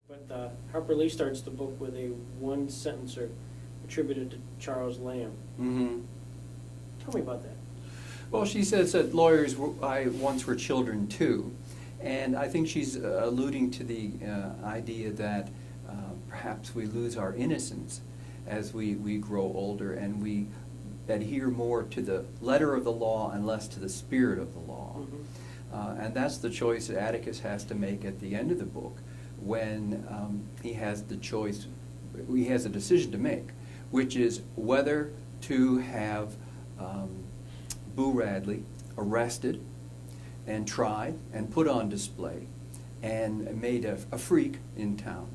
But Harper Lee starts the book with a one-sentencer attributed to Charles Lamb. Mm-hmm. Tell me about that. Well, she says that lawyers once were children too, and I think she's alluding to the idea that perhaps we lose our innocence as we grow older and we adhere more to the letter of the law and less to the spirit of the law. Mm-hmm. And that's the choice that Atticus has to make at the end of the book when he has the choice, he has a decision to make, which is whether to have Boo Radley arrested and tried and put on display and made a freak in town,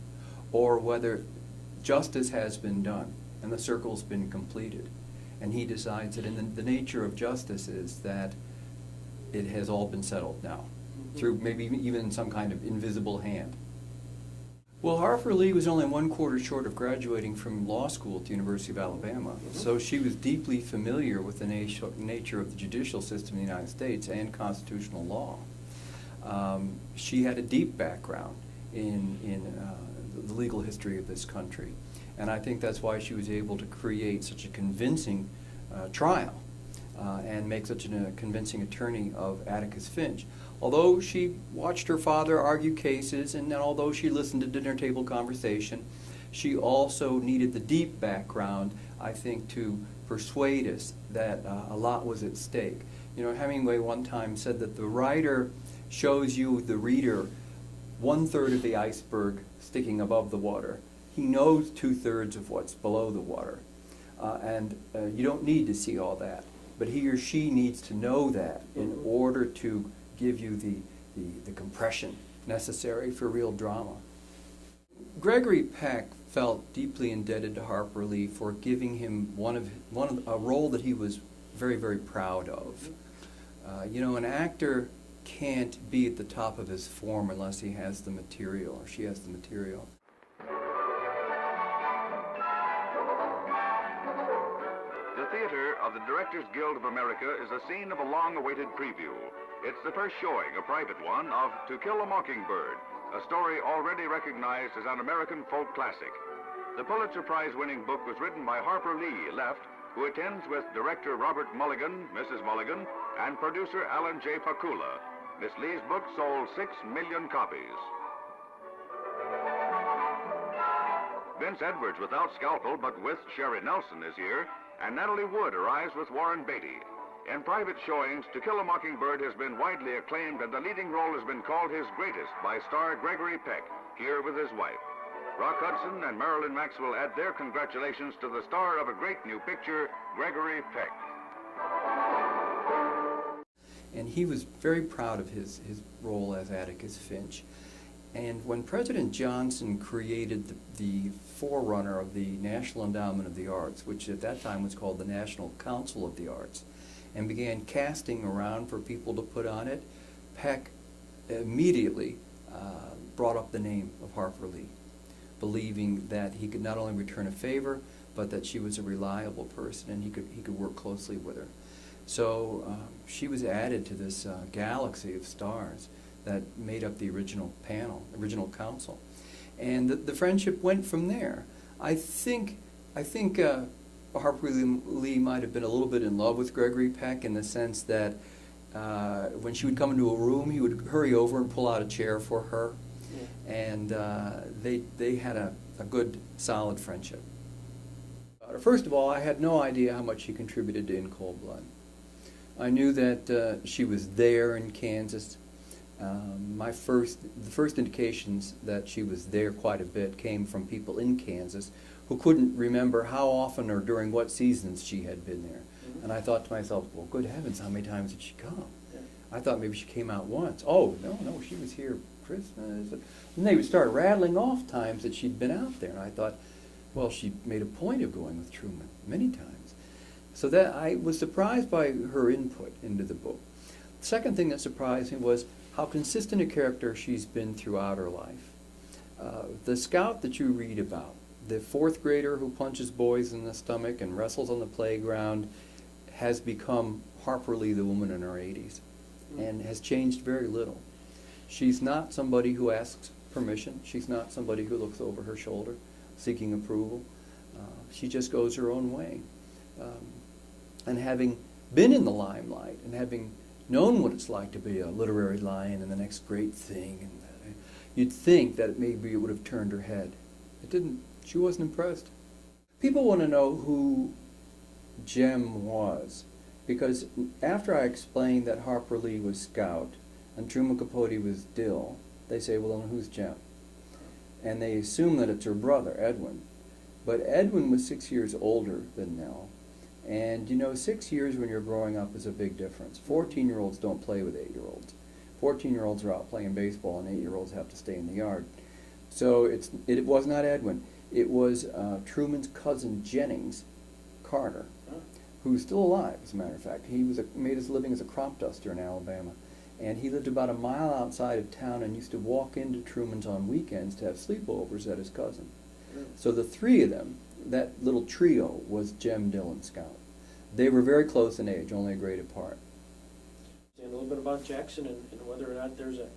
or whether justice has been done and the circle's been completed. And he decides that in the nature of justice is that it has all been settled now, through maybe even some kind of invisible hand. Well, Harper Lee was only 1/4 short of graduating from law school at the University of Alabama, so she was deeply familiar with the nature of the judicial system in the United States and constitutional law. She had a deep background in the legal history of this country, and I think that's why she was able to create such a convincing trial and make such a convincing attorney of Atticus Finch. Although she watched her father argue cases, and although she listened to dinner table conversation, she also needed the deep background, I think, to persuade us that a lot was at stake. You know, Hemingway one time said that the writer shows you, the reader, 1/3 of the iceberg sticking above the water. He knows 2/3 of what's below the water. And you don't need to see all that, but he or she needs to know that in order to give you the compression necessary for real drama. Gregory Peck felt deeply indebted to Harper Lee for giving him a role that he was very, very proud of. You know, an actor can't be at the top of his form unless he has the material, or she has the material. The theater of the Directors Guild of America is the scene of a long-awaited preview. It's the first showing, a private one, of To Kill a Mockingbird, a story already recognized as an American folk classic. The Pulitzer Prize-winning book was written by Harper Lee, left, who attends with director Robert Mulligan, Mrs. Mulligan, and producer Alan J. Pakula. Miss Lee's book sold 6 million copies. Vince Edwards, without Scalpel but with Sherry Nelson, is here, and Natalie Wood arrives with Warren Beatty. In private showings, To Kill a Mockingbird has been widely acclaimed, and the leading role has been called his greatest by star Gregory Peck, here with his wife. Rock Hudson and Marilyn Maxwell add their congratulations to the star of a great new picture, Gregory Peck. And he was very proud of his role as Atticus Finch. And when President Johnson created the forerunner of the National Endowment of the Arts, which at that time was called the National Council of the Arts, and began casting around for people to put on it, Peck immediately brought up the name of Harper Lee, believing that he could not only return a favor, but that she was a reliable person and he could work closely with her. So she was added to this galaxy of stars that made up the original panel, original council. And the friendship went from there. I think Harper Lee might have been a little bit in love with Gregory Peck in the sense that when she would come into a room, he would hurry over and pull out a chair for her. Yeah. And they had a good, solid friendship. First of all, I had no idea how much she contributed to In Cold Blood. I knew that she was there in Kansas. The first indications that she was there quite a bit came from people in Kansas who couldn't remember how often or during what seasons she had been there. Mm-hmm. And I thought to myself, well, good heavens, how many times did she come? Yeah. I thought maybe she came out once. Oh, no, she was here Christmas. And they would start rattling off times that she'd been out there. And I thought, well, she made a point of going with Truman many times. So that I was surprised by her input into the book. The second thing that surprised me was how consistent a character she's been throughout her life. The scout that you read about, the 4th grader who punches boys in the stomach and wrestles on the playground, has become Harper Lee, the woman in her 80s, and has changed very little. She's not somebody who asks permission. She's not somebody who looks over her shoulder seeking approval. She just goes her own way. And having been in the limelight and having known what it's like to be a literary lion and the next great thing, and you'd think that maybe it would have turned her head. It didn't. She wasn't impressed. People want to know who Jem was, because after I explained that Harper Lee was Scout and Truman Capote was Dill, they say, well, then who's Jem? And they assume that it's her brother, Edwin. But Edwin was 6 years older than Nell. And you know, 6 years when you're growing up is a big difference. 14-year-olds don't play with 8-year-olds. 14-year-olds are out playing baseball, and 8-year-olds have to stay in the yard. So it was not Edwin. It was Truman's cousin Jennings Carter, who's still alive, as a matter of fact. He made his living as a crop duster in Alabama. And he lived about a mile outside of town and used to walk into Truman's on weekends to have sleepovers at his cousin. So the three of them, that little trio, was Jem, Dill, and Scout. They were very close in age, only a grade apart. And a little bit about Jackson and whether or not there's a...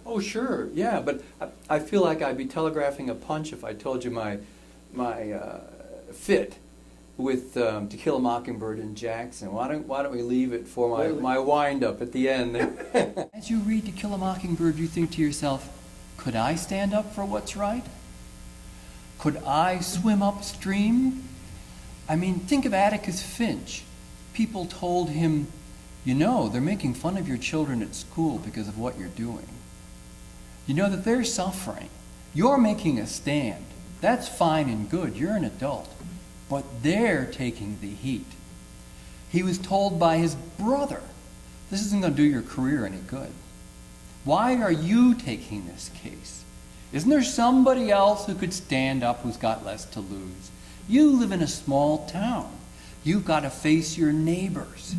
Oh, sure, yeah, but I feel like I'd be telegraphing a punch if I told you my fit with To Kill a Mockingbird and Jackson. Why don't we leave it for my wind-up at the end? As you read To Kill a Mockingbird, you think to yourself, could I stand up for what's right? Could I swim upstream? I mean, think of Atticus Finch. People told him, you know, they're making fun of your children at school because of what you're doing. You know that they're suffering. You're making a stand. That's fine and good. You're an adult. But they're taking the heat. He was told by his brother, this isn't going to do your career any good. Why are you taking this case? Isn't there somebody else who could stand up who's got less to lose? You live in a small town. You've got to face your neighbors.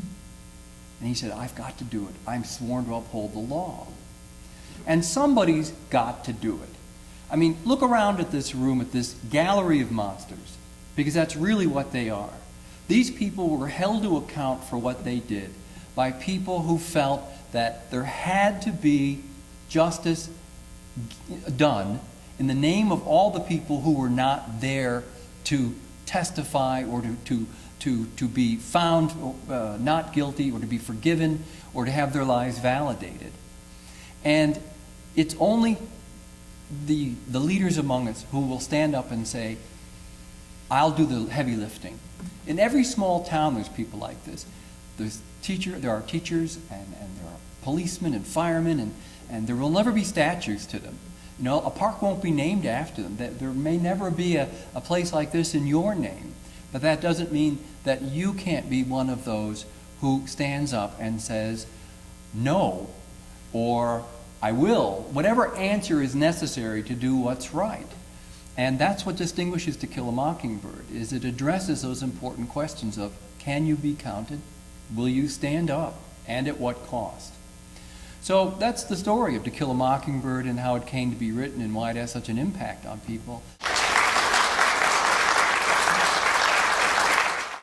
And he said, I've got to do it. I'm sworn to uphold the law. And somebody's got to do it. I mean, look around at this room, at this gallery of monsters, because that's really what they are. These people were held to account for what they did by people who felt that there had to be justice done in the name of all the people who were not there to testify or to be found not guilty or to be forgiven or to have their lives validated. And it's only the leaders among us who will stand up and say, I'll do the heavy lifting. In every small town there's people like this. There are teachers and there are policemen and firemen and there will never be statues to them. You know, a park won't be named after them. There may never be a place like this in your name. But that doesn't mean that you can't be one of those who stands up and says, no, or I will, whatever answer is necessary to do what's right. And that's what distinguishes To Kill a Mockingbird, is it addresses those important questions of, can you be counted? Will you stand up? And at what cost? So that's the story of To Kill a Mockingbird and how it came to be written and why it has such an impact on people.